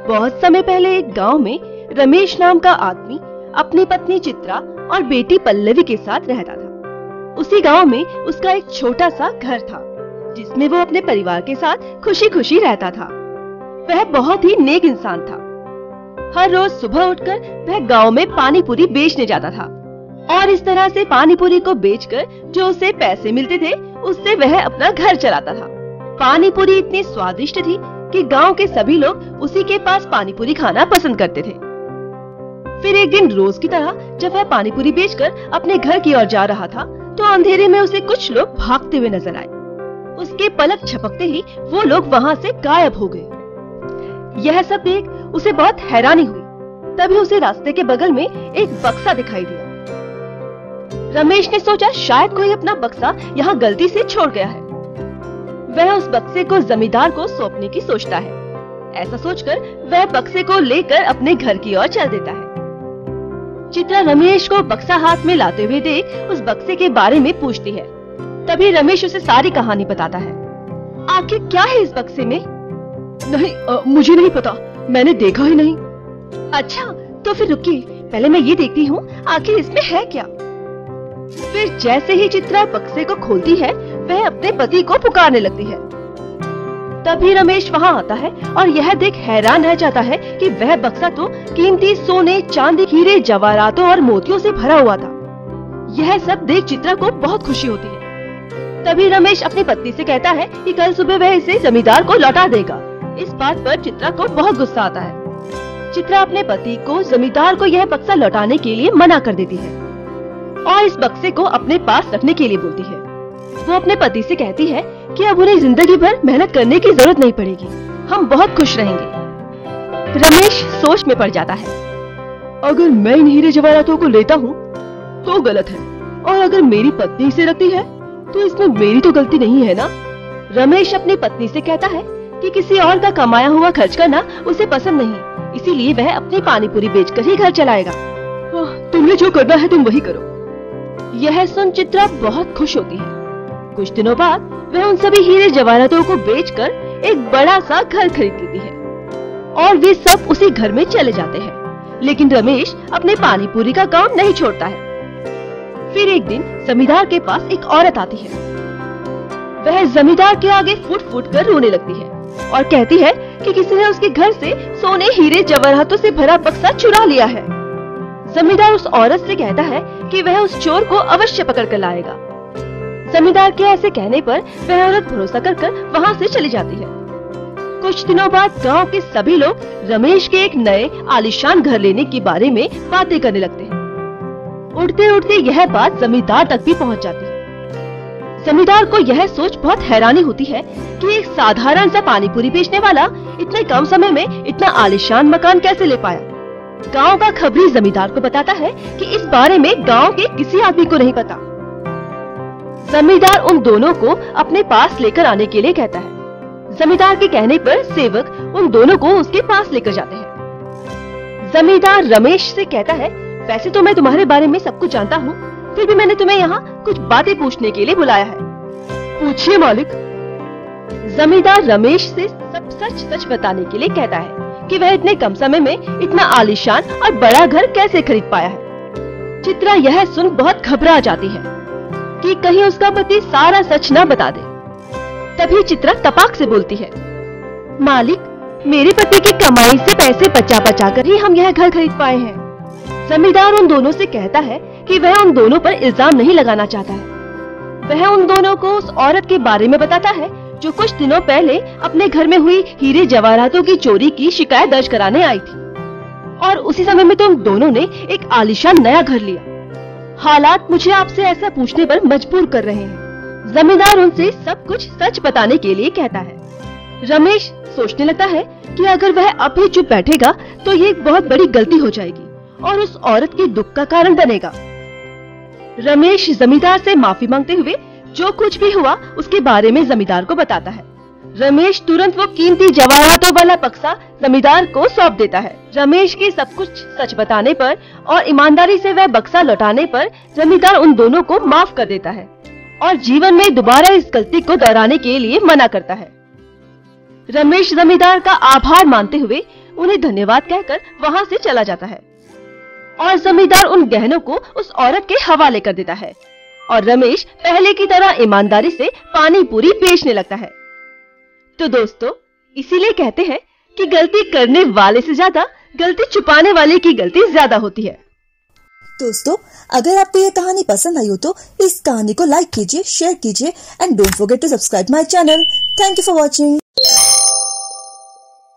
बहुत समय पहले एक गांव में रमेश नाम का आदमी अपनी पत्नी चित्रा और बेटी पल्लवी के साथ रहता था। उसी गांव में उसका एक छोटा सा घर था जिसमें वो अपने परिवार के साथ खुशी खुशी रहता था। वह बहुत ही नेक इंसान था। हर रोज सुबह उठकर वह गांव में पानी पूरी बेचने जाता था और इस तरह से पानी पूरी को बेचकर जो उसे पैसे मिलते थे उससे वह अपना घर चलाता था। पानी पूरी इतनी स्वादिष्ट थी कि गांव के सभी लोग उसी के पास पानी पूरी खाना पसंद करते थे। फिर एक दिन रोज की तरह जब वह पानी पूरी बेचकर अपने घर की ओर जा रहा था तो अंधेरे में उसे कुछ लोग भागते हुए नजर आए। उसके पलक झपकते ही वो लोग वहाँ से गायब हो गए। यह सब देख उसे बहुत हैरानी हुई। तभी उसे रास्ते के बगल में एक बक्सा दिखाई दिया। रमेश ने सोचा शायद कोई अपना बक्सा यहाँ गलती से छोड़ गया है। वह उस बक्से को जमींदार को सौंपने की सोचता है। ऐसा सोचकर वह बक्से को लेकर अपने घर की ओर चल देता है। चित्रा रमेश को बक्सा हाथ में लाते हुए देख उस बक्से के बारे में पूछती है। तभी रमेश उसे सारी कहानी बताता है। आखिर क्या है इस बक्से में? नहीं, मुझे नहीं पता, मैंने देखा ही नहीं। अच्छा, तो फिर रुकिए, पहले मैं ये देखती हूँ आखिर इसमें है क्या। फिर जैसे ही चित्रा बक्से को खोलती है वह अपने पति को पुकारने लगती है। तभी रमेश वहाँ आता है और यह देख हैरान रह जाता है कि वह बक्सा तो कीमती सोने, चांदी, हीरे, जवाहरातों और मोतियों से भरा हुआ था। यह सब देख चित्रा को बहुत खुशी होती है। तभी रमेश अपनी पत्नी से कहता है कि कल सुबह वह इसे जमींदार को लौटा देगा। इस बात पर चित्रा को बहुत गुस्सा आता है। चित्रा अपने पति को जमींदार को यह बक्सा लौटाने के लिए मना कर देती है और इस बक्से को अपने पास रखने के लिए बोलती है। वो अपने पति से कहती है कि अब उन्हें जिंदगी भर मेहनत करने की जरूरत नहीं पड़ेगी, हम बहुत खुश रहेंगे। रमेश सोच में पड़ जाता है। अगर मैं इन हीरे जवाहरातों को लेता हूँ तो गलत है, और अगर मेरी पत्नी इसे रखती है तो इसमें मेरी तो गलती नहीं है ना। रमेश अपनी पत्नी से कहता है कि किसी और का कमाया हुआ खर्च करना उसे पसंद नहीं, इसीलिए वह अपनी पानी पूरी बेचकर ही घर चलाएगा। तुम्हें जो करना है तुम वही करो। यह सुन चित्रा बहुत खुश होती है। कुछ दिनों बाद वह उन सभी हीरे जवाहरातों को बेचकर एक बड़ा सा घर खरीद लेती है और वे सब उसी घर में चले जाते हैं। लेकिन रमेश अपने पानी पूरी का काम नहीं छोड़ता है। फिर एक दिन जमींदार के पास एक औरत आती है। वह जमींदार के आगे फुट फुट कर रोने लगती है और कहती है कि किसी ने उसके घर से सोने, हीरे, जवाहरातों से भरा बक्सा चुरा लिया है। जमींदार उस औरत से कहता है कि वह उस चोर को अवश्य पकड़ कर लाएगा। जमींदार के ऐसे कहने पर वह औरत भरोसा कर वहाँ से चली जाती है। कुछ दिनों बाद गांव के सभी लोग रमेश के एक नए आलीशान घर लेने के बारे में बातें करने लगते हैं। उड़ते उड़ते यह बात जमींदार तक भी पहुँच जाती है। जमींदार को यह सोच बहुत हैरानी होती है कि एक साधारण सा पानी पूरी बेचने वाला इतने कम समय में इतना आलीशान मकान कैसे ले पाया। गांव का खबरी जमींदार को बताता है कि इस बारे में गांव के किसी आदमी को नहीं पता। जमींदार उन दोनों को अपने पास लेकर आने के लिए कहता है। जमींदार के कहने पर सेवक उन दोनों को उसके पास लेकर जाते हैं। जमींदार रमेश से कहता है, वैसे तो मैं तुम्हारे बारे में सब कुछ जानता हूँ, फिर भी मैंने तुम्हें यहाँ कुछ बातें पूछने के लिए बुलाया है। पूछिए मालिक। जमींदार रमेश से सब सच सच बताने के लिए कहता है कि वह इतने कम समय में इतना आलीशान और बड़ा घर कैसे खरीद पाया है। चित्रा यह सुन बहुत घबरा जाती है कि कहीं उसका पति सारा सच न बता दे। तभी चित्रा तपाक से बोलती है, मालिक, मेरे पति की कमाई से पैसे बचा बचा कर ही हम यह घर खरीद पाए हैं। जमींदार उन दोनों से कहता है कि वह उन दोनों पर इल्जाम नहीं लगाना चाहता है। वह उन दोनों को उस औरत के बारे में बताता है जो कुछ दिनों पहले अपने घर में हुई हीरे जवाहरातों की चोरी की शिकायत दर्ज कराने आई थी और उसी समय में तुम दोनों ने एक आलीशान नया घर लिया। हालात मुझे आपसे ऐसा पूछने पर मजबूर कर रहे हैं। जमींदार उनसे सब कुछ सच बताने के लिए कहता है। रमेश सोचने लगता है कि अगर वह अब भी चुप बैठेगा तो ये एक बहुत बड़ी गलती हो जाएगी और उस औरत के दुख का कारण बनेगा। रमेश जमींदार से माफी मांगते हुए जो कुछ भी हुआ उसके बारे में जमींदार को बताता है। रमेश तुरंत वो कीमती जवाहरातों वाला बक्सा जमींदार को सौंप देता है। रमेश के सब कुछ सच बताने पर और ईमानदारी से वह बक्सा लौटाने पर जमींदार उन दोनों को माफ कर देता है और जीवन में दोबारा इस गलती को दोहराने के लिए मना करता है। रमेश जमींदार का आभार मानते हुए उन्हें धन्यवाद कहकर वहाँ से चला जाता है और जमींदार उन गहनों को उस औरत के हवाले कर देता है और रमेश पहले की तरह ईमानदारी से पानी पूरी बेचने लगता है। तो दोस्तों, इसीलिए कहते हैं कि गलती करने वाले से ज्यादा गलती छुपाने वाले की गलती ज्यादा होती है। दोस्तों, अगर आपको ये कहानी पसंद आई हो तो इस कहानी को लाइक कीजिए, शेयर कीजिए and don't forget to subscribe my channel. Thank you for watching.